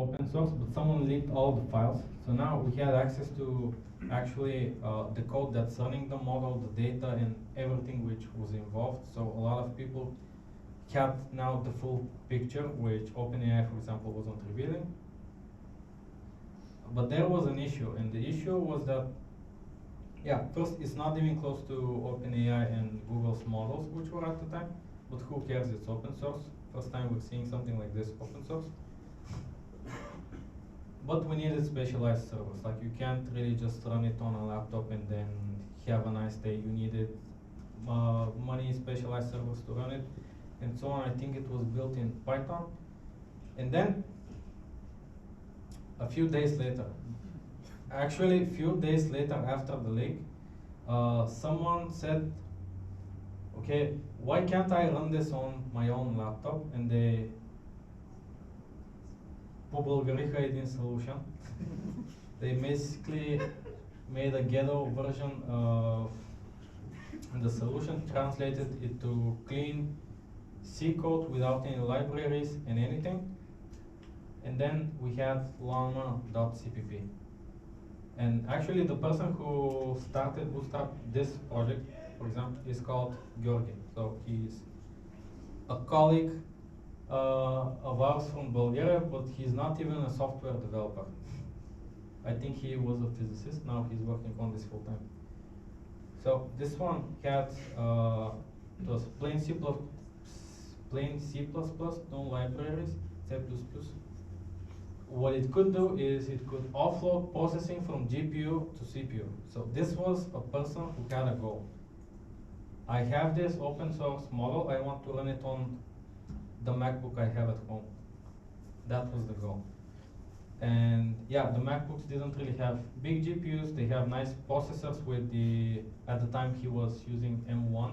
open source, but someone leaked all the files. So now we had access to actually the code that's running the model, the data, and everything which was involved. So a lot of people had now the full picture, which OpenAI, for example, wasn't revealing. But there was an issue, and the issue was that, yeah, first, it's not even close to OpenAI and Google's models, which were at the time, but who cares, it's open source. First time we're seeing something like this open source. But we needed specialized servers. Like, you can't really just run it on a laptop and then have a nice day. You needed money, specialized servers to run it, and so on. I think it was built in Python. And then, a few days later, actually a few days later after the leak, someone said, okay, why can't I run this on my own laptop? And they поблагориха един solution. They basically made a ghetto version of the solution, translated it to clean C code without any libraries and anything. And then we had llama.cpp. And actually the person who started this project, for example, is called Georgi. So he's a colleague of ours from Bulgaria, but he's not even a software developer. I think he was a physicist, now he's working on this full time. So this one had, it was plain C++, no libraries, C++. What it could do is it could offload processing from GPU to CPU. So this was a person who had a goal. I have this open source model, I want to run it on the MacBook I have at home. That was the goal. And yeah, the MacBooks didn't really have big GPUs, they have nice processors with at the time he was using M1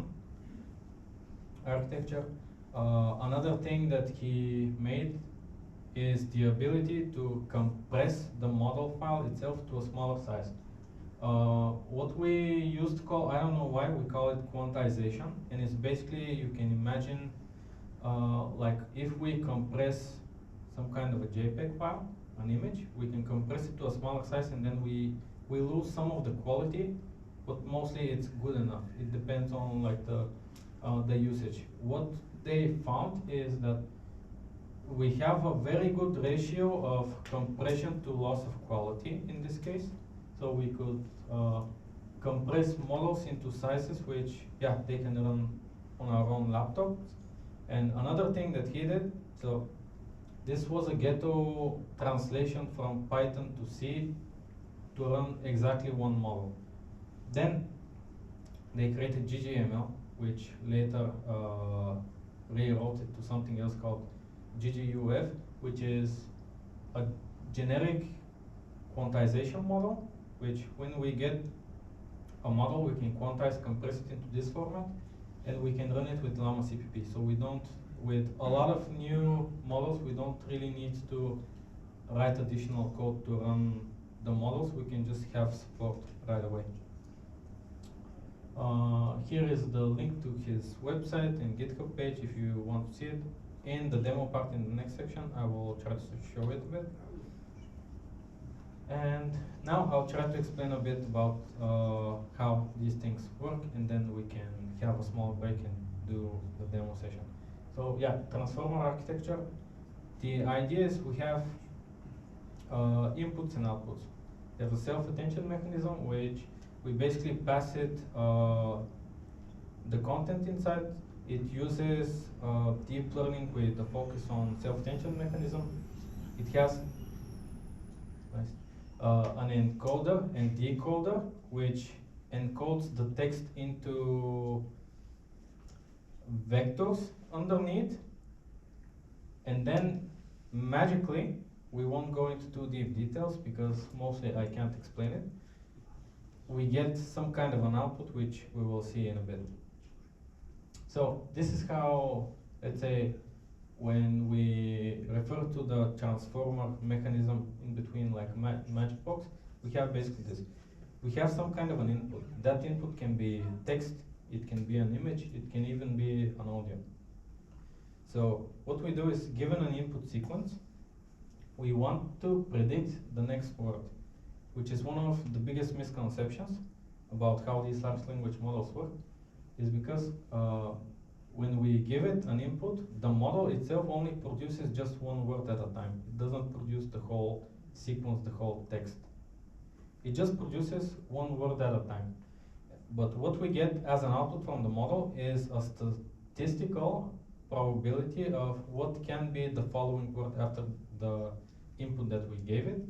architecture. Another thing that he made is the ability to compress the model file itself to a smaller size. What we used to call, I don't know why, we call it quantization, and it's basically, you can imagine, like if we compress some kind of a JPEG file, an image, we can compress it to a smaller size, and then we lose some of the quality, but mostly it's good enough. It depends on like the usage. What they found is that we have a very good ratio of compression to loss of quality in this case. So we could compress models into sizes which, yeah, they can run on our own laptops. And another thing that he did, so this was a ghetto translation from Python to C to run exactly one model. Then they created GGML, which later rewrote it to something else called GGUF, which is a generic quantization model, which when we get a model, we can quantize, compress it into this format, and we can run it with Llama CPP. So we don't, with a lot of new models, we don't really need to write additional code to run the models. We can just have support right away. Here is the link to his website and GitHub page if you want to see it. In the demo part in the next section, I will try to show it a bit. And now I'll try to explain a bit about how these things work, and then we can have a small break and do the demo session. So yeah, transformer architecture. The idea is we have inputs and outputs. There's a self-attention mechanism, which we basically pass it the content inside. It uses deep learning with a focus on self-attention mechanism. It has an encoder and decoder, which encodes the text into vectors underneath, and then magically, we won't go into too deep details because mostly I can't explain it, we get some kind of an output which we will see in a bit. So this is how, let's say, when we refer to the transformer mechanism in between like magic box, we have basically this. We have some kind of an input. That input can be text, it can be an image, it can even be an audio. So what we do is, given an input sequence, we want to predict the next word, which is one of the biggest misconceptions about how these large language models work, is because when we give it an input, the model itself only produces just one word at a time. It doesn't produce the whole sequence, the whole text. It just produces one word at a time. But what we get as an output from the model is a statistical probability of what can be the following word after the input that we gave it.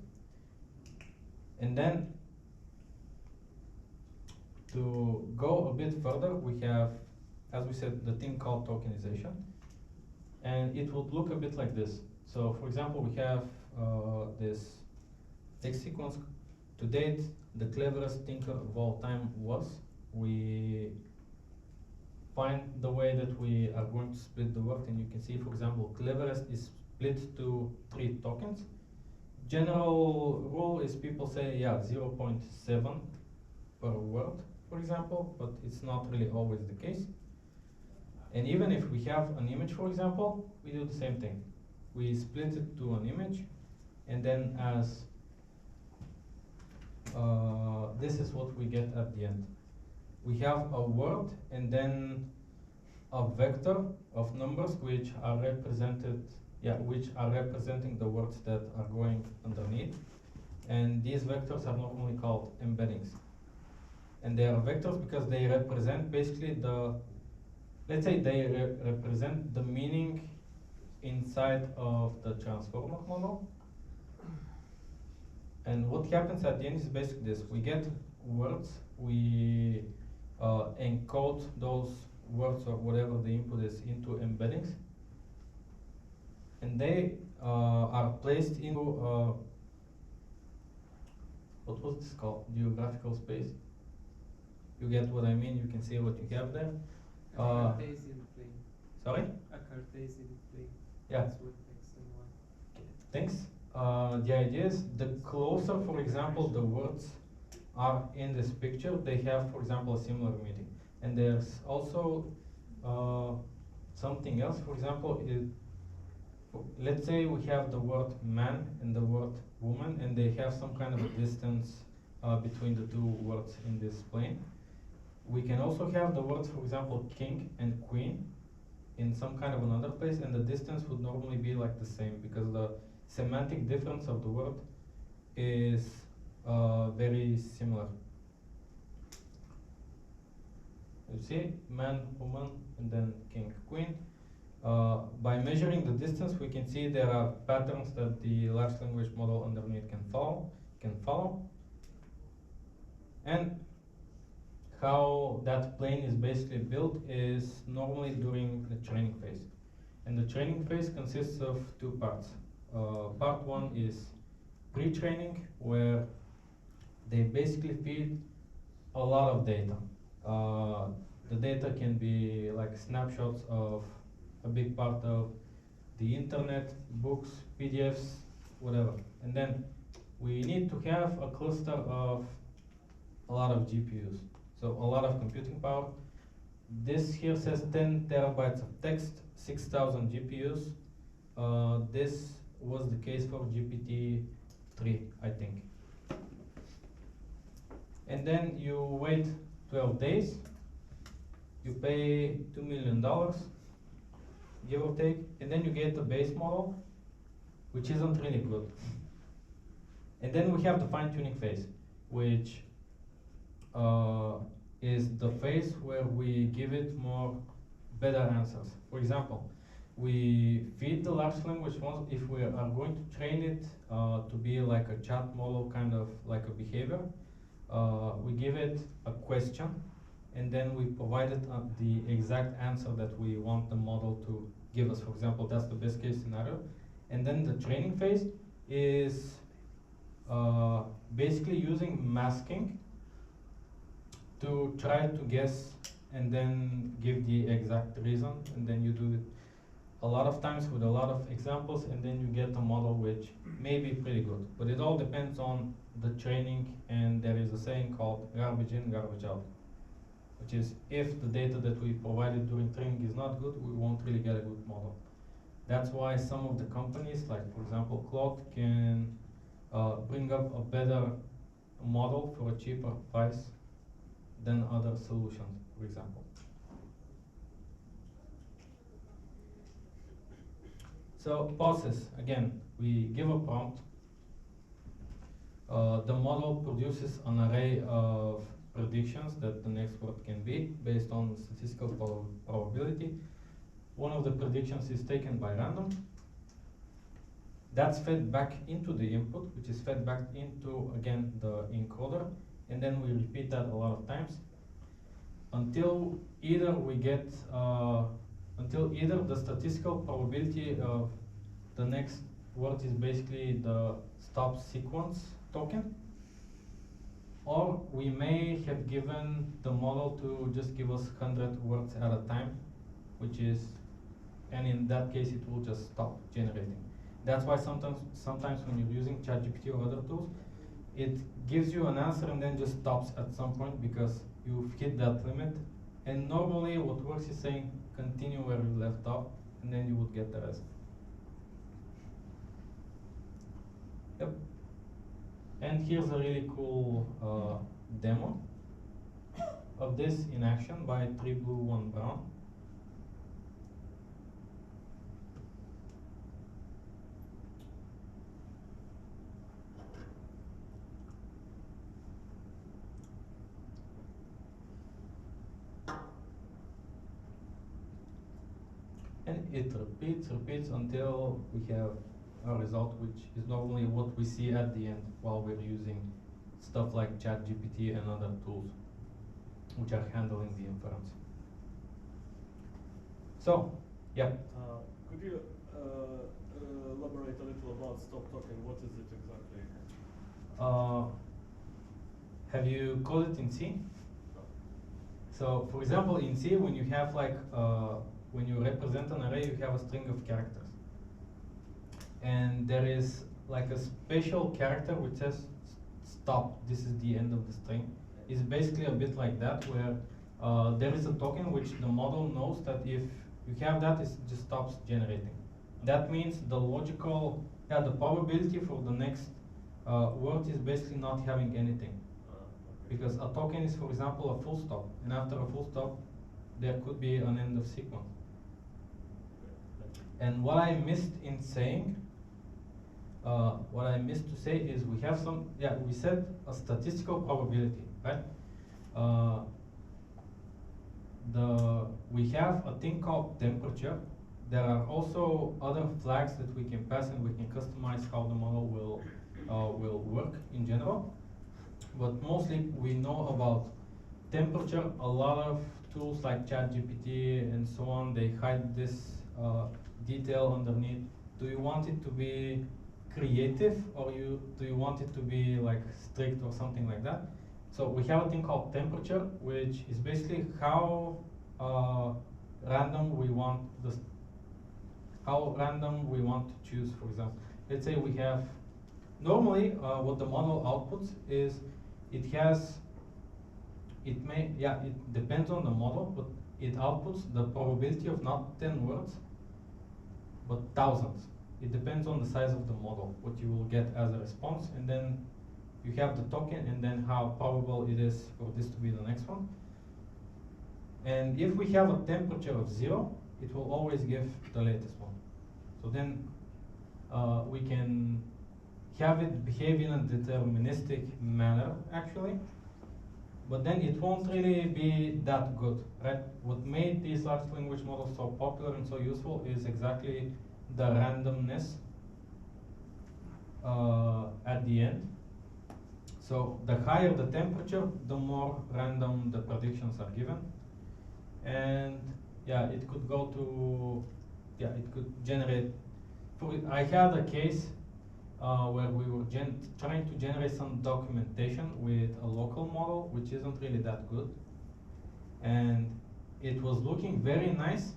And then to go a bit further, we have, as we said, the thing called tokenization. And it would look a bit like this. So for example, we have this text sequence. To date, the cleverest thinker of all time was. We find the way that we are going to split the word, and you can see, for example, cleverest is split to 3 tokens. General rule is people say, yeah, 0.7 per word, for example, but it's not really always the case. And even if we have an image, for example, we do the same thing. We split it to an image, and then as this is what we get at the end. We have a word and then a vector of numbers which are represented, which are representing the words that are going underneath. And these vectors are normally called embeddings. And they are vectors because they represent basically the, let's say they represent the meaning inside of the transformer model. And what happens at the end is basically this. We get words, we encode those words or whatever the input is into embeddings. And they are placed into, what was this called? Geographical space. You get what I mean, you can see what you have there. A Cartesian plane. Sorry? A Cartesian plane. Yeah. That's what X and Y. Thanks. The idea is the closer, for example, the words are in this picture, they have, for example, a similar meaning. And there's also something else. For example, let's say we have the word man and the word woman, and they have some kind of a distance between the two words in this plane. We can also have the words, for example, king and queen in some kind of another place, and the distance would normally be like the same because the semantic difference of the word is very similar. You see, man, woman, and then king, queen. By measuring the distance, we can see there are patterns that the large language model underneath can follow. And how that plane is basically built is normally during the training phase. And the training phase consists of 2 parts. Part 1 is pre-training, where they basically feed a lot of data. The data can be like snapshots of a big part of the internet, books, PDFs, whatever. And then we need to have a cluster of a lot of GPUs, so a lot of computing power. This here says 10 terabytes of text, 6,000 GPUs. This was the case for GPT-3, I think. And then you wait 12 days, you pay $2 million, give or take, and then you get the base model, which isn't really good. And then we have the fine-tuning phase, which is the phase where we give it better answers. For example, we feed the large language model. If we are going to train it to be like a chat model, kind of like a behavior, we give it a question, and then we provide it the exact answer that we want the model to give us. For example, that's the best case scenario. And then the training phase is basically using masking to try to guess and then give the exact reason, and then you do it a lot of times with a lot of examples, and then you get a model which may be pretty good. But it all depends on the training, and there is a saying called garbage in, garbage out, which is if the data that we provided during training is not good, we won't really get a good model. That's why some of the companies, like for example Claude, can bring up a better model for a cheaper price than other solutions, for example. So process, again, we give a prompt. The model produces an array of predictions that the next word can be based on statistical probability. One of the predictions is taken by random. That's fed back into the input, which is fed back into, again, the encoder, and then we repeat that a lot of times until either we get, until either the statistical probability of the next word is basically the stop sequence token, or we may have given the model to just give us 100 words at a time, which is, and in that case it will just stop generating. That's why sometimes when you're using ChatGPT or other tools, it gives you an answer and then just stops at some point because you've hit that limit. And normally what works is saying continue where you left off, and then you would get the rest. Yep. And here's a really cool demo of this in action by 3 Blue 1 Brown. And it repeats until we have a result, which is normally what we see at the end while we're using stuff like ChatGPT and other tools which are handling the inference. So, yeah. Could you elaborate a little about stop token? What is it exactly? Have you coded in C? No. So, for example, in C, when you have like when you represent an array, you have a string of characters. And there is like a special character which says stop, this is the end of the string. It's basically a bit like that, where there is a token which the model knows that if you have that, it just stops generating. That means the logical, the probability for the next word is basically not having anything. Okay. Because a token is, for example, a full stop. And after a full stop, there could be an end of sequence. And what I missed in saying, what I missed to say is we have some, we set a statistical probability, right? We have a thing called temperature. There are also other flags that we can pass, and we can customize how the model will work in general. But mostly we know about temperature. A lot of tools like ChatGPT and so on, they hide this detail underneath. Do you want it to be creative, or do you want it to be like strict or something like that? So we have a thing called temperature, which is basically how random we want to choose. For example, let's say we have normally what the model outputs is it depends on the model, but it outputs the probability of not 10 words, but thousands. It depends on the size of the model, what you will get as a response, and then you have the token, and then how probable it is for this to be the next one. And if we have a temperature of 0, it will always give the latest one. So then we can have it behave in a deterministic manner, actually, but then it won't really be that good, right? What made these large language models so popular and so useful is exactly the randomness at the end. So the higher the temperature, the more random the predictions are given. And it could go to, it could generate. I had a case where we were trying to generate some documentation with a local model, which isn't really that good. And it was looking very nice.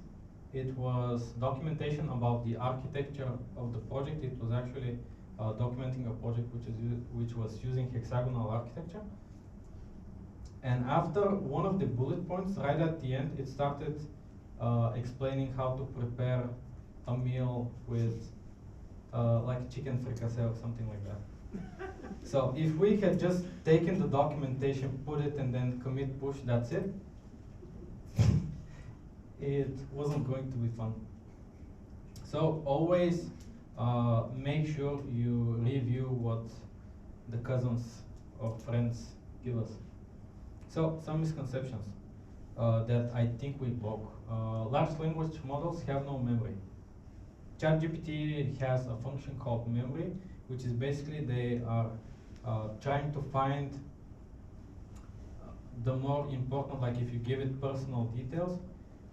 It was documentation about the architecture of the project. It was actually documenting a project which was using hexagonal architecture. And after one of the bullet points, right at the end, it started explaining how to prepare a meal with like chicken fricassee or something like that. So if we had just taken the documentation, put it, and then commit push, that's it, it wasn't going to be fun. So always make sure you review what the cousins or friends give us. So some misconceptions that I think we broke. Large language models have no memory. ChatGPT has a function called memory, which is basically they are trying to find the more important, like if you give it personal details,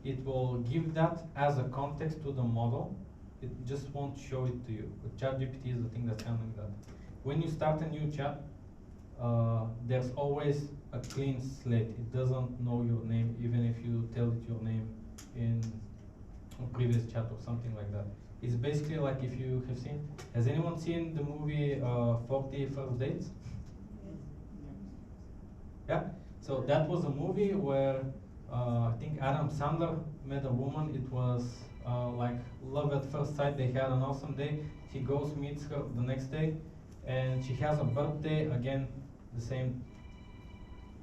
it will give that as a context to the model. It just won't show it to you. But ChatGPT is the thing that's handling that. When you start a new chat, there's always a clean slate. It doesn't know your name, even if you tell it your name in a previous chat or something like that. It's basically like if you have seen, has anyone seen the movie 40 First Dates? Yeah, so that was a movie where I think Adam Sandler met a woman. It was like love at first sight. They had an awesome day. He goes, meets her the next day, and she has a birthday again, the same,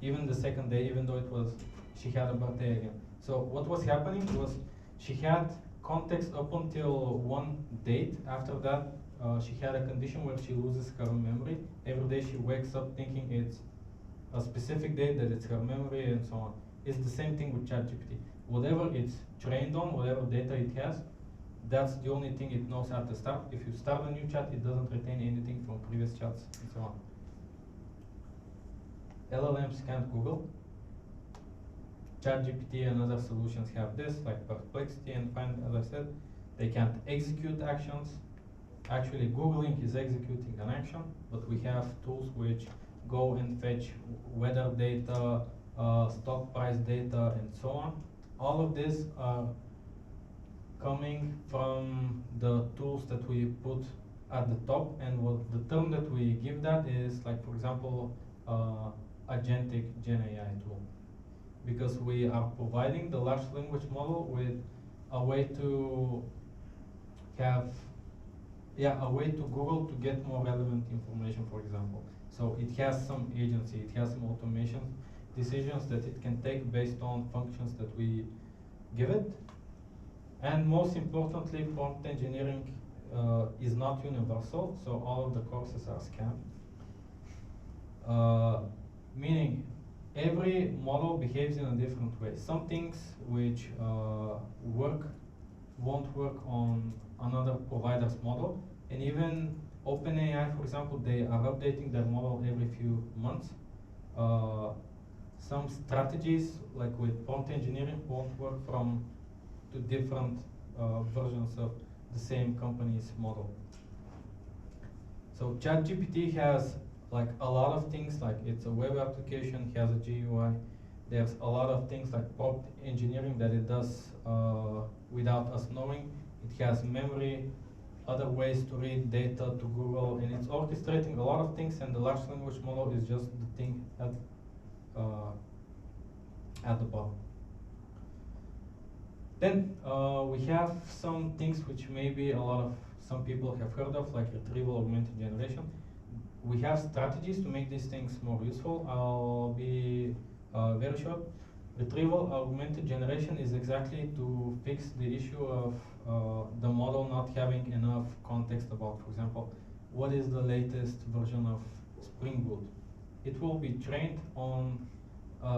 even the second day, even though it was, she had a birthday again. So what was happening was she had context up until one date. After that, she had a condition where she loses her memory. Every day she wakes up thinking it's a specific date, that it's her memory, and so on. It's the same thing with ChatGPT. Whatever it's trained on, whatever data it has, that's the only thing it knows at the start. If you start a new chat, it doesn't retain anything from previous chats, and so on. LLMs can't Google. ChatGPT and other solutions have this, like Perplexity and Find, as I said. They can't execute actions. Actually, Googling is executing an action, but we have tools which go and fetch weather data, stock price data, and so on. All of this are coming from the tools that we put at the top, and what the term that we give that is, like, for example, agentic Gen AI tool, because we are providing the large language model with a way to have, a way to Google to get more relevant information, for example. So it has some agency, it has some automation decisions that it can take based on functions that we give it. And most importantly, prompt engineering is not universal, so all of the courses are scanned. Meaning, every model behaves in a different way. Some things which work won't work on another provider's model, and even OpenAI, for example, they are updating their model every few months. Some strategies, like with prompt engineering, won't work from two different versions of the same company's model. So ChatGPT has like a lot of things, like it's a web application, has a GUI. There's a lot of things like prompt engineering that it does without us knowing. It has memory, other ways to read data to Google, and it's orchestrating a lot of things, and the large language model is just the thing at the bottom. Then we have some things which maybe some people have heard of, like retrieval augmented generation. We have strategies to make these things more useful. I'll be very short. Retrieval augmented generation is exactly to fix the issue of the model not having enough context about, for example, what is the latest version of Spring Boot. It will be trained on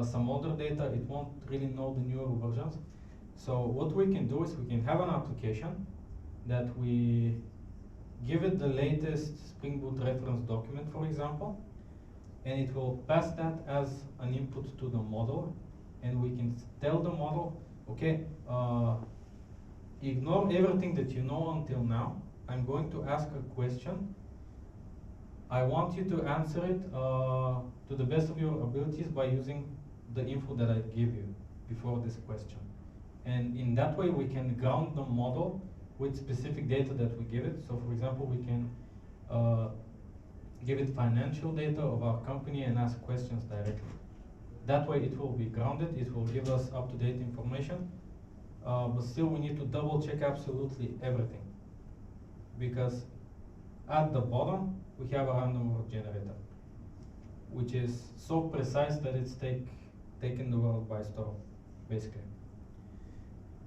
some older data. It won't really know the newer versions. So what we can do is we can have an application that we give it the latest Spring Boot reference document, for example, and it will pass that as an input to the model, and we can tell the model, okay, ignore everything that you know until now. I'm going to ask a question. I want you to answer it to the best of your abilities by using the info that I give you before this question. And in that way, we can ground the model with specific data that we give it. So for example, we can give it financial data of our company and ask questions directly. That way it will be grounded, it will give us up-to-date information. but still we need to double check absolutely everything, because at the bottom we have a random word generator, which is so precise that it's taken the world by storm, basically.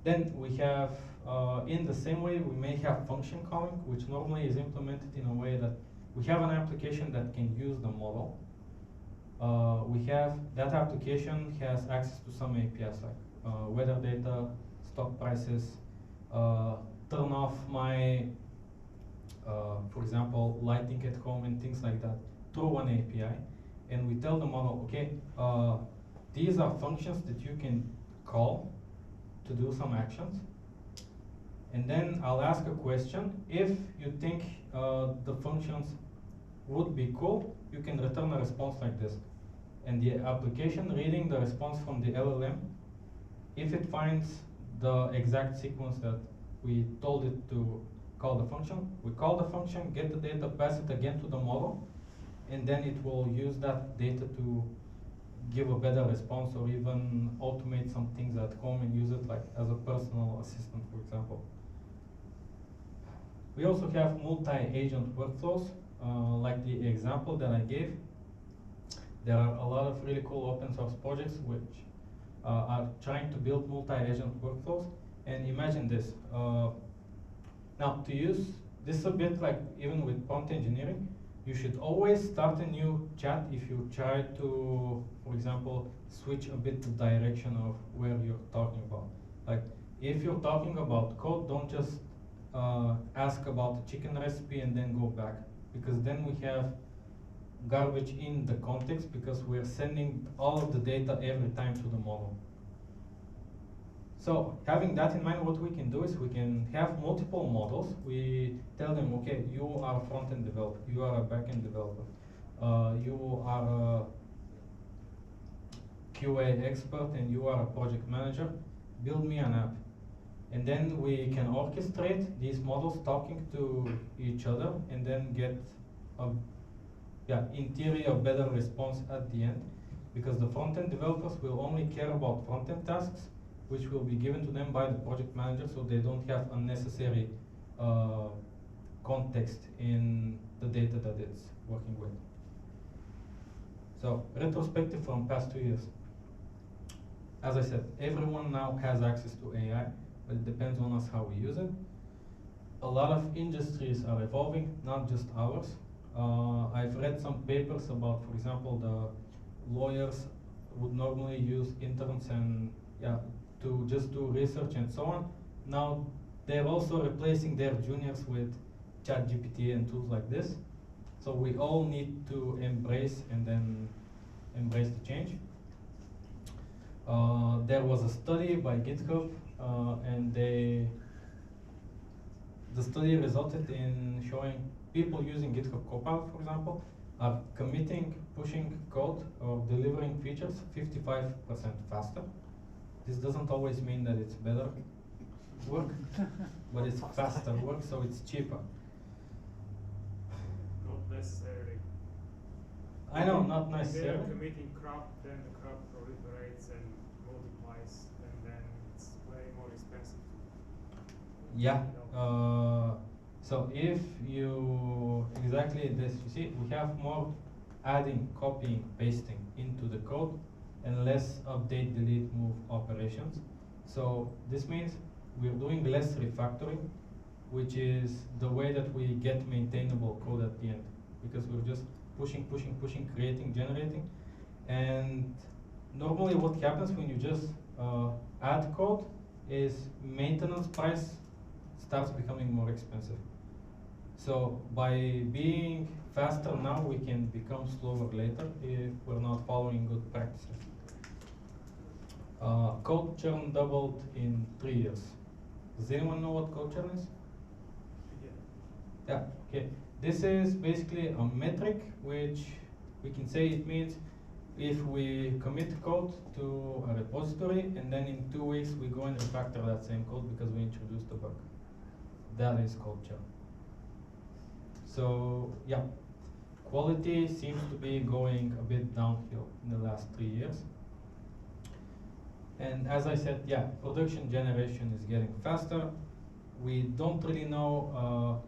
Then we have, in the same way, we may have function calling, which normally is implemented in a way that we have an application that can use the model. We have, that application has access to some APIs like weather data, stock prices, turn off my, for example, lighting at home and things like that through an API. And we tell the model, okay, these are functions that you can call to do some actions. And then I'll ask a question. If you think the functions would be cool, you can return a response like this. And the application reading the response from the LLM, if it finds the exact sequence that we told it to call the function, we call the function, get the data, pass it again to the model, and then it will use that data to give a better response, or even automate some things at home and use it like as a personal assistant, for example. We also have multi-agent workflows, like the example that I gave. There are a lot of really cool open source projects which are trying to build multi-agent workflows. And imagine this. Now, to use this a bit like even with prompt engineering, you should always start a new chat if you try to, for example, switch a bit the direction of where you're talking about. Like, if you're talking about code, don't just ask about the chicken recipe and then go back, because then we have garbage in the context, because we're sending all of the data every time to the model. So having that in mind, what we can do is we can have multiple models. We tell them, okay, you are a front-end developer, you are a back-end developer, you are a QA expert, and you are a project manager. Build me an app. And then we can orchestrate these models talking to each other, and then get a, in theory, a better response at the end, because the front-end developers will only care about front-end tasks, which will be given to them by the project manager, so they don't have unnecessary context in the data that it's working with. So, retrospective from past 2 years. As I said, everyone now has access to AI, but it depends on us how we use it. A lot of industries are evolving, not just ours. I've read some papers about, for example, the lawyers would normally use interns and to just do research and so on. Now they're also replacing their juniors with ChatGPT and tools like this. So we all need to embrace and then embrace the change. There was a study by GitHub, and the study resulted in showing people using GitHub Copilot, for example, are committing, pushing code, or delivering features 55% faster. This doesn't always mean that it's better work, but it's faster work, so it's cheaper. Not necessarily. I know, not If they necessarily. are committing crop, then the crop proliferates and multiplies, and then it's way more expensive. Yeah. So if you, exactly this, you see, we have more adding, copying, pasting into the code, and less update, delete, move operations. So this means we're doing less refactoring, which is the way that we get maintainable code at the end, because we're just pushing, creating, generating. And normally what happens when you just add code is maintenance price starts becoming more expensive. So by being faster now, we can become slower later if we're not following good practices. Code churn doubled in 3 years. Does anyone know what code churn is? Yeah, okay. This is basically a metric which we can say it means if we commit code to a repository and then in 2 weeks we go and refactor that same code because we introduced a bug. That is code churn. So yeah, quality seems to be going a bit downhill in the last 3 years. And as I said, yeah, production generation is getting faster. We don't really know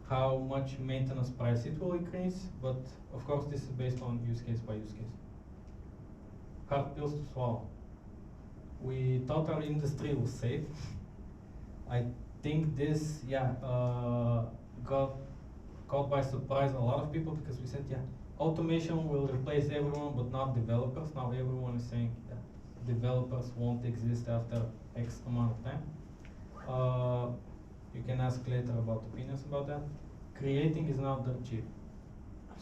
how much maintenance price it will increase, but of course this is based on use case by use case. Hard pills to swallow. We thought our industry was safe. I think this, got caught by surprise a lot of people because we said, yeah, automation will replace everyone but not developers. Now everyone is saying that developers won't exist after X amount of time. You can ask later about opinions about that. Creating is not that cheap.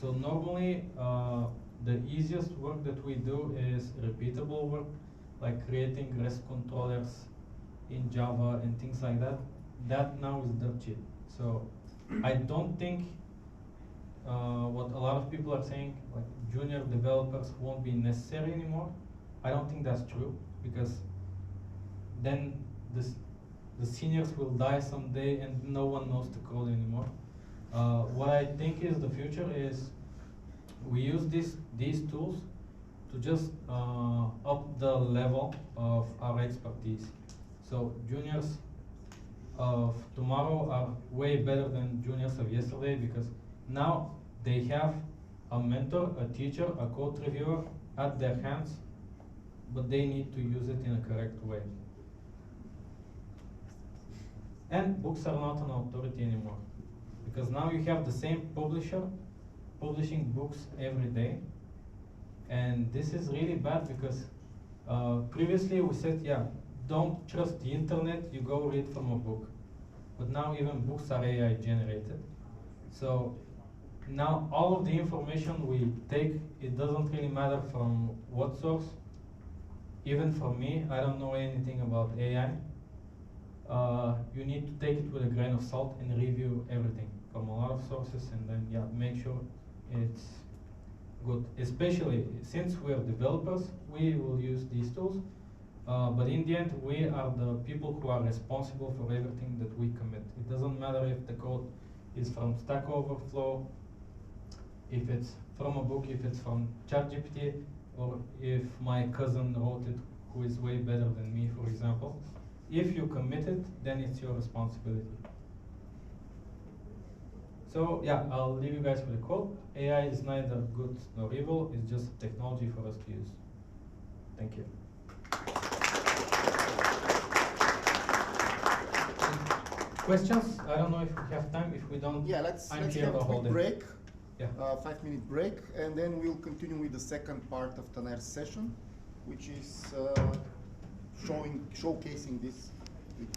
So normally, the easiest work that we do is repeatable work, like creating REST controllers in Java and things like that. That now is dirt cheap. So I don't think what a lot of people are saying, like junior developers won't be necessary anymore. I don't think that's true, because then the seniors will die someday and no one knows the code anymore. What I think is the future is we use these tools to just up the level of our expertise. So juniors of tomorrow are way better than juniors of yesterday, because now they have a mentor, a teacher, a code reviewer at their hands, but they need to use it in a correct way. And books are not an authority anymore, because now you have the same publisher publishing books every day, and this is really bad because previously we said, yeah, don't trust the internet, you go read from a book. But now even books are AI generated. So now all of the information we take, it doesn't really matter from what source. Even for me, I don't know anything about AI. You need to take it with a grain of salt and review everything from a lot of sources, and then make sure it's good. Especially since we are developers, we will use these tools. But in the end, we are the people who are responsible for everything that we commit. It doesn't matter if the code is from Stack Overflow, if it's from a book, if it's from ChatGPT, or if my cousin wrote it, who is way better than me, for example. If you commit it, then it's your responsibility. So I'll leave you guys with a quote. AI is neither good nor evil, it's just a technology for us to use. Thank you. Questions? I don't know if we have time. If we don't, let's I'm have here the a whole quick day. break. Yeah. 5-minute break, and then we'll continue with the second part of Taner's session, which is showcasing this with